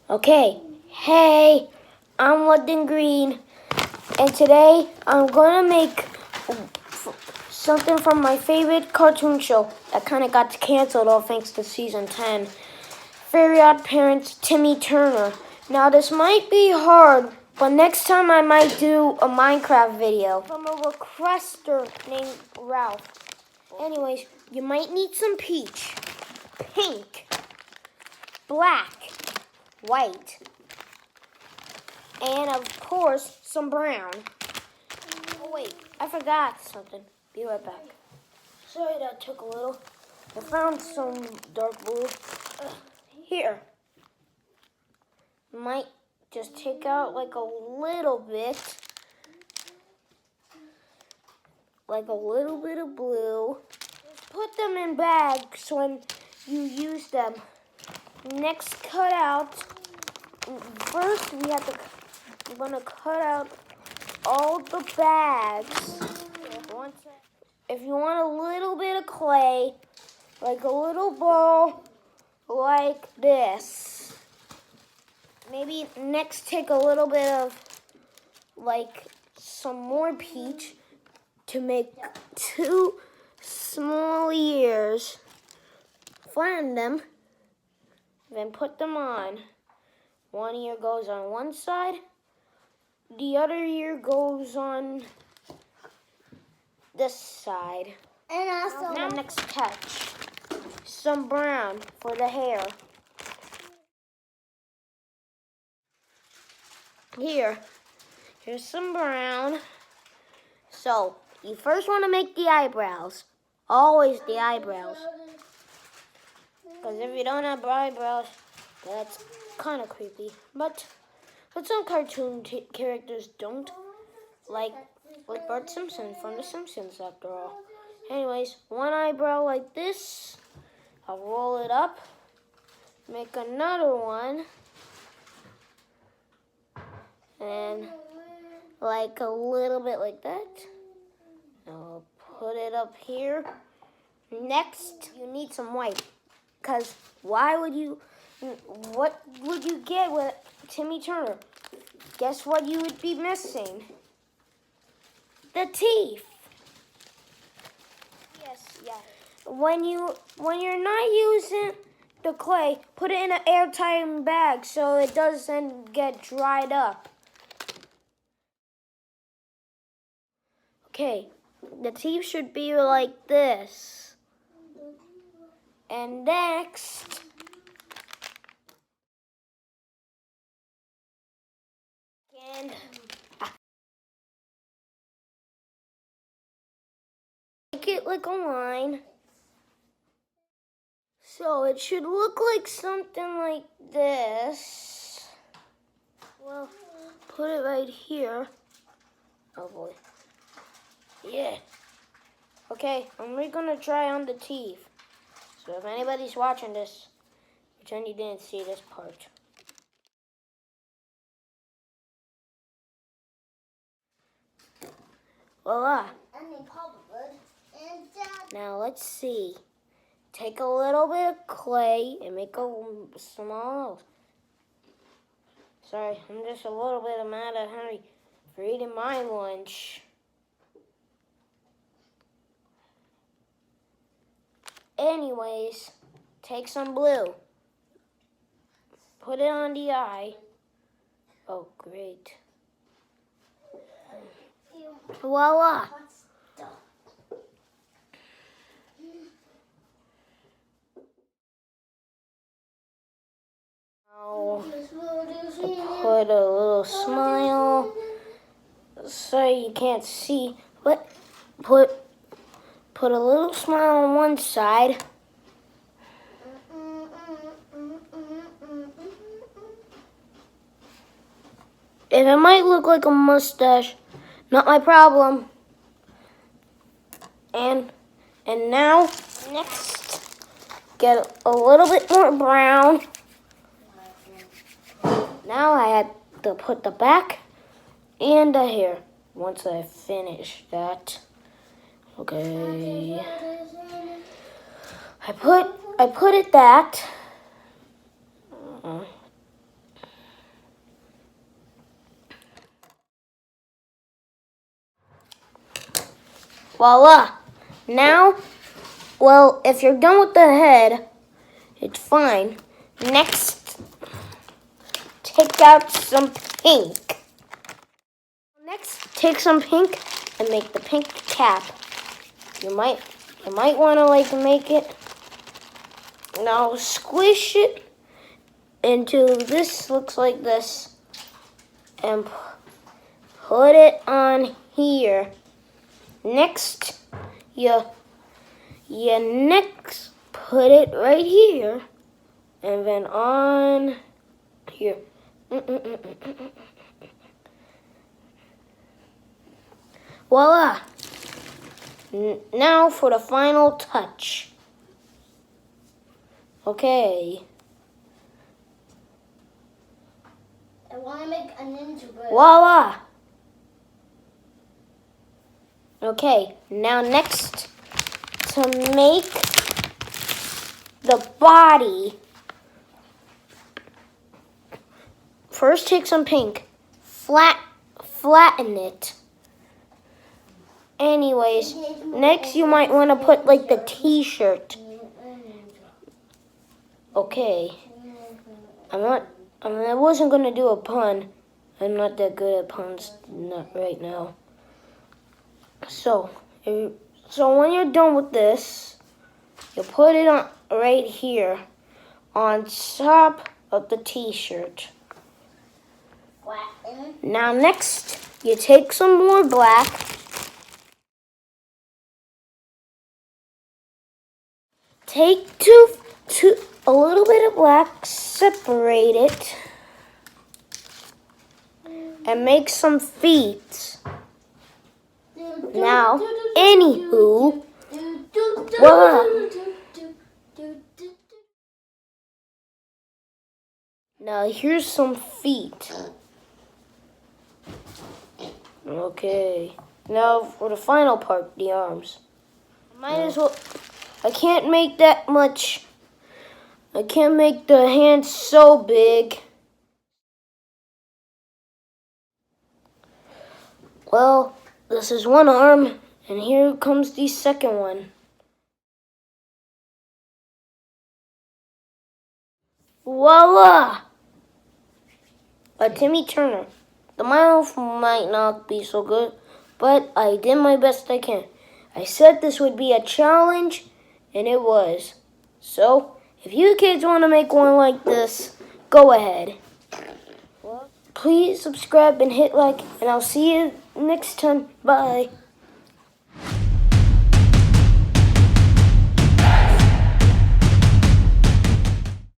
Okay, hey, I'm London Green, and today I'm gonna make something from my favorite cartoon show that kind of got canceled all thanks to season 10. Very Odd Parents, Timmy Turner. Now this might be hard, but next time I might do a Minecraft video from a requester named Ralph. Anyways, you might need some peach, pink, black, white, and of course, some brown. Oh wait, I forgot something. Be right back. Sorry that took a little. I found some dark blue. Here. Might just take out like a little bit. Like a little bit of blue. Put them in bags when you use them. Next, cut out. First, we're gonna cut out all the bags. If you want a little bit of clay, like a little ball, like this. Maybe next take a little bit of, like, some more peach to make 2 small ears. Flatten them, then put them on. One ear goes on one side, the other ear goes on this side. And also, Now next touch, some brown for the hair. Here's some brown. So, you first want to make the eyebrows. Always the eyebrows. Because if you don't have eyebrows, that's kind of creepy. But some cartoon characters don't. Like Bart Simpson from The Simpsons, after all. Anyways, one eyebrow like this. I'll roll it up. Make another one. And like a little bit like that. I'll put it up here. Next, you need some white. Because what would you get with Timmy Turner? Guess what you would be missing? The teeth. Yes. When you're not using the clay, put it in an airtight bag so it doesn't get dried up. Okay, the teeth should be like this. And next, make it like a line. So it should look like something like this. Well, put it right here. Oh boy. Yeah. Okay, we're gonna try on the teeth. So if anybody's watching this, pretend you didn't see this part. Voila. Now let's see. Take a little bit of clay and make a small. Sorry, I'm just a little bit mad at Henry for eating my lunch. Anyways, take some blue. Put it on the eye. Oh, great. Voila. Now, put a little smile. Sorry you can't see, but put a little smile on one side. And it might look like a mustache, not my problem. And now, next, get a little bit more brown. Now I had to put the back and the hair. Once I finish that, okay. I put it that. Voila. Now, well, if you're done with the head, it's fine. Next, take out some pink. Next, take some pink and make the pink cap. You might want to make it. Now squish it into this, looks like this, and put it on here. Next, you next put it right here, and then on here. Voila! Now for the final touch. Okay. I want to make a ninja bird. Voila! Okay, now next to make the body. First take some pink, flatten it. Anyways, next you might want to put like the t-shirt. Okay. I wasn't going to do a pun. I'm not that good at puns, not right now. So when you're done with this, you put it on right here on top of the t-shirt. Now next, you take some more black. Take a little bit of black, separate it, and make some feet. Now, anywho, voila. Now here's some feet. Okay. Now for the final part, the arms. Might as well. I can't make that much. I can't make the hands so big. Well, this is one arm, and here comes the second one. Voila! A Timmy Turner. The mouth might not be so good, but I did my best I can. I said this would be a challenge, and it was. So, if you kids want to make one like this, go ahead. Please subscribe and hit like, and I'll see you next time. Bye.